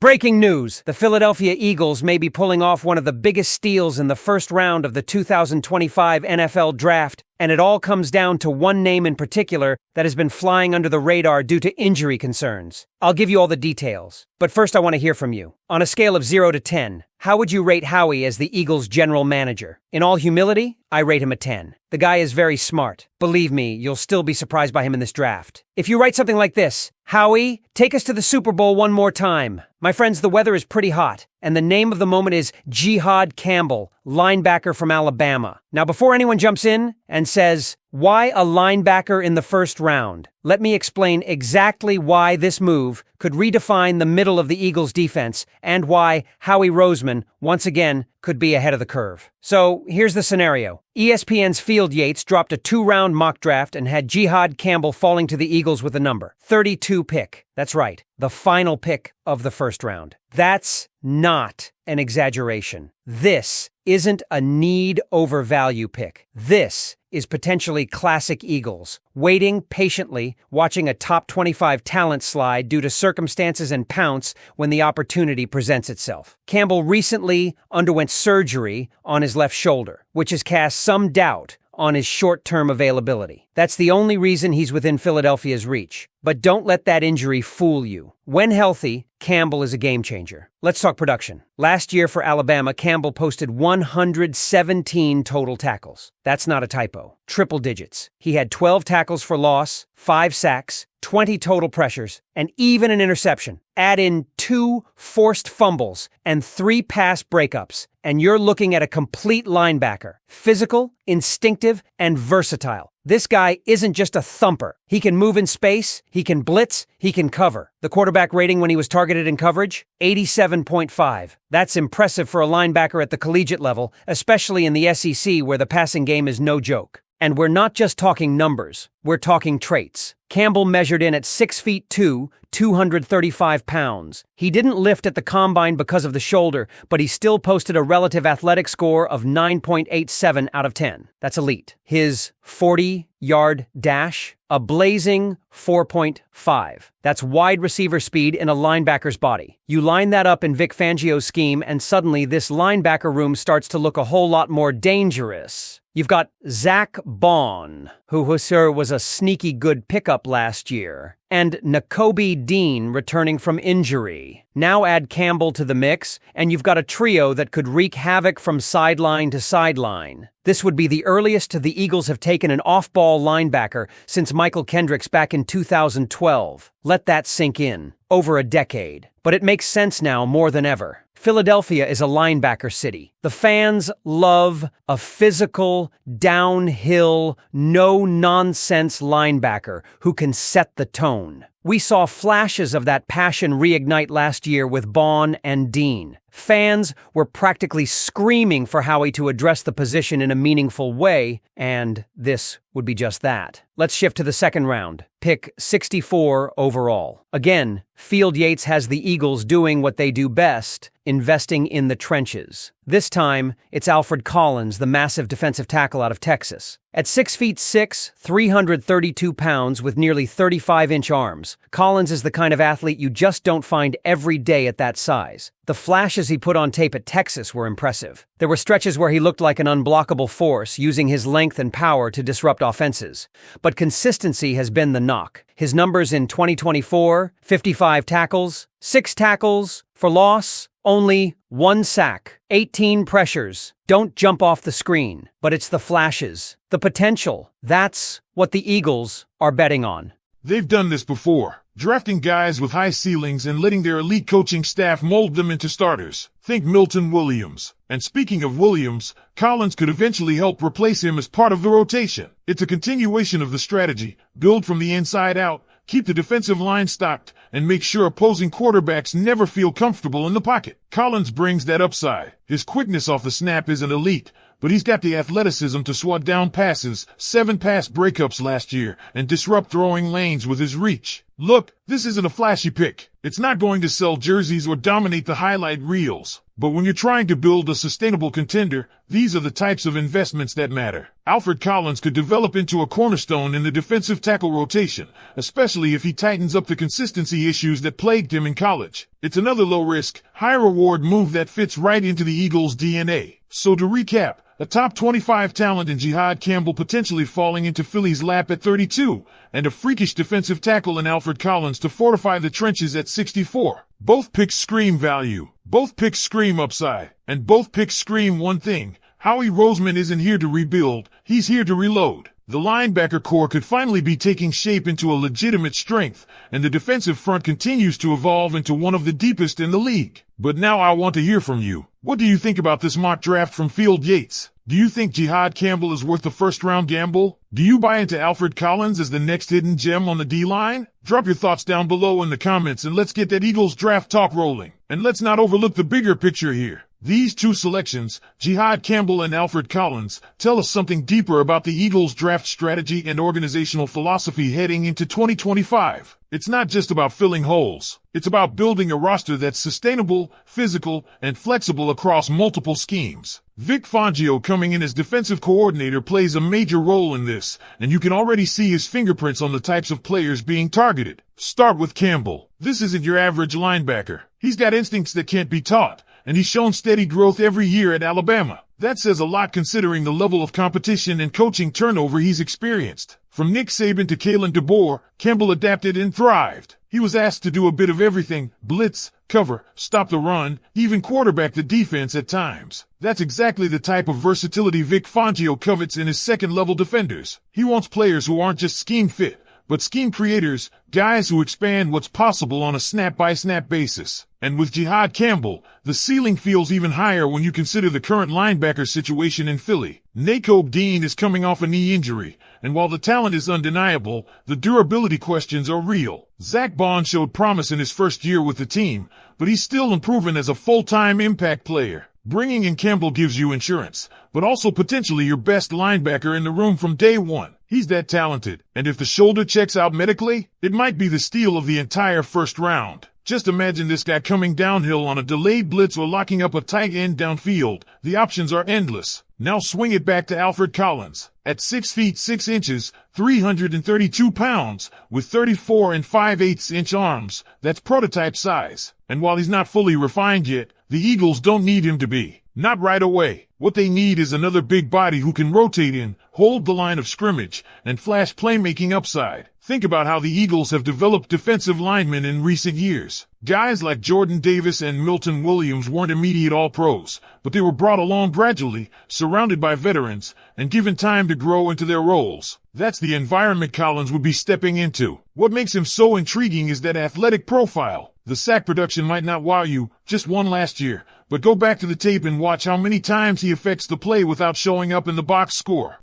Breaking news! The Philadelphia Eagles may be pulling off one of the biggest steals in the first round of the 2025 NFL Draft, and it all comes down to one name in particular that has been flying under the radar due to injury concerns. I'll give you all the details, but first I want to hear from you. On a scale of 0 to 10, how would you rate Howie as the Eagles' general manager? In all humility, I rate him a 10. The guy is very smart. Believe me, you'll still be surprised by him in this draft. If you write something like this, Howie, take us to the Super Bowl one more time. My friends, the weather is pretty hot, and the name of the moment is Jihad Campbell, linebacker from Alabama. Now, before anyone jumps in and says, why a linebacker in the first round? Let me explain exactly why this move could redefine the middle of the Eagles' defense and why Howie Roseman, once again, could be ahead of the curve. So, here's the scenario. ESPN's Field Yates dropped a 2-round mock draft and had Jihad Campbell falling to the Eagles with a number 32 pick. That's right, the final pick of the first round. That's not an exaggeration. This isn't a need over value pick. This is potentially classic Eagles, waiting patiently, watching a top 25 talent slide due to circumstances and pounce when the opportunity presents itself. Campbell recently underwent surgery on his left shoulder, which has cast some doubt on his short-term availability. That's the only reason he's within Philadelphia's reach. But don't let that injury fool you. When healthy, Campbell is a game changer. Let's talk production. Last year for Alabama, Campbell posted 117 total tackles. That's not a typo. Triple digits. He had 12 tackles for loss, 5 sacks, 20 total pressures, and even an interception. Add in 2 forced fumbles and 3 pass breakups, and you're looking at a complete linebacker. Physical, instinctive, and versatile. This guy isn't just a thumper. He can move in space, he can blitz, he can cover. The quarterback rating when he was targeted in coverage? 87.5. That's impressive for a linebacker at the collegiate level, especially in the SEC where the passing game is no joke. And we're not just talking numbers, we're talking traits. Campbell measured in at 6'2", 235 pounds. He didn't lift at the combine because of the shoulder, but he still posted a relative athletic score of 9.87 out of 10. That's elite. His 40-yard dash? A blazing 4.5. That's wide receiver speed in a linebacker's body. You line that up in Vic Fangio's scheme, and suddenly this linebacker room starts to look a whole lot more dangerous. You've got Zach Bond, who was a sneaky good pickup last year, and Nakobe Dean returning from injury. Now add Campbell to the mix, and you've got a trio that could wreak havoc from sideline to sideline. This would be the earliest the Eagles have taken an off-ball linebacker since Michael Kendricks back in 2012. Let that sink in. Over a decade. But it makes sense now more than ever. Philadelphia is a linebacker city. The fans love a physical, downhill, no-nonsense linebacker who can set the tone. We saw flashes of that passion reignite last year with Bond and Dean. Fans were practically screaming for Howie to address the position in a meaningful way, and this would be just that. Let's shift to the second round. Pick 64 overall. Again, Field Yates has the Eagles doing what they do best, investing in the trenches. This time, it's Alfred Collins, the massive defensive tackle out of Texas. At 6'6", 332 pounds with nearly 35-inch arms, Collins is the kind of athlete you just don't find every day at that size. The flashes he put on tape at Texas were impressive. There were stretches where he looked like an unblockable force, using his length and power to disrupt offenses. But consistency has been the knock. His numbers in 2024, 55 tackles, 6 tackles for loss, only 1 sack, 18 pressures. Don't jump off the screen, but it's the flashes, the potential. That's what the Eagles are betting on. They've done this before, drafting guys with high ceilings and letting their elite coaching staff mold them into starters. Think Milton Williams. And speaking of Williams, Collins could eventually help replace him as part of the rotation. It's a continuation of the strategy. Build from the inside out, keep the defensive line stocked, and make sure opposing quarterbacks never feel comfortable in the pocket. Collins brings that upside. His quickness off the snap isn't elite, but he's got the athleticism to swat down passes, 7 pass breakups last year, and disrupt throwing lanes with his reach. Look, this isn't a flashy pick. It's not going to sell jerseys or dominate the highlight reels. But when you're trying to build a sustainable contender, these are the types of investments that matter. Alfred Collins could develop into a cornerstone in the defensive tackle rotation, especially if he tightens up the consistency issues that plagued him in college. It's another low-risk, high-reward move that fits right into the Eagles' DNA. So to recap, a top 25 talent in Jihad Campbell potentially falling into Philly's lap at 32, and a freakish defensive tackle in Alfred Collins to fortify the trenches at 64. Both picks scream value, both picks scream upside, and both picks scream one thing: Howie Roseman isn't here to rebuild, he's here to reload. The linebacker core could finally be taking shape into a legitimate strength, and the defensive front continues to evolve into one of the deepest in the league. But now I want to hear from you. What do you think about this mock draft from Field Yates? Do you think Jihad Campbell is worth the first-round gamble? Do you buy into Alfred Collins as the next hidden gem on the D-line? Drop your thoughts down below in the comments and let's get that Eagles draft talk rolling. And let's not overlook the bigger picture here. These two selections, Jihad Campbell and Alfred Collins, tell us something deeper about the Eagles' draft strategy and organizational philosophy heading into 2025. It's not just about filling holes. It's about building a roster that's sustainable, physical, and flexible across multiple schemes. Vic Fangio coming in as defensive coordinator plays a major role in this, and you can already see his fingerprints on the types of players being targeted. Start with Campbell. This isn't your average linebacker. He's got instincts that can't be taught, and he's shown steady growth every year at Alabama. That says a lot considering the level of competition and coaching turnover he's experienced. From Nick Saban to Kalen DeBoer, Campbell adapted and thrived. He was asked to do a bit of everything: blitz, cover, stop the run, even quarterback the defense at times. That's exactly the type of versatility Vic Fangio covets in his second-level defenders. He wants players who aren't just scheme fit, but scheme creators, guys who expand what's possible on a snap-by-snap basis. And with Jihad Campbell, the ceiling feels even higher when you consider the current linebacker situation in Philly. Nakobe Dean is coming off a knee injury, and while the talent is undeniable, the durability questions are real. Zach Bond showed promise in his first year with the team, but he's still improving as a full-time impact player. Bringing in Campbell gives you insurance, but also potentially your best linebacker in the room from day one. He's that talented, and if the shoulder checks out medically, it might be the steal of the entire first round. Just imagine this guy coming downhill on a delayed blitz or locking up a tight end downfield. The options are endless. Now swing it back to Alfred Collins. At 6 feet 6 inches, 332 pounds, with 34 5/8 inch arms, that's prototype size. And while he's not fully refined yet, the Eagles don't need him to be. Not right away. What they need is another big body who can rotate in, hold the line of scrimmage, and flash playmaking upside. Think about how the Eagles have developed defensive linemen in recent years. Guys like Jordan Davis and Milton Williams weren't immediate All-Pros, but they were brought along gradually, surrounded by veterans, and given time to grow into their roles. That's the environment Collins would be stepping into. What makes him so intriguing is that athletic profile. The sack production might not wow you, just one last year, but go back to the tape and watch how many times he affects the play without showing up in the box score.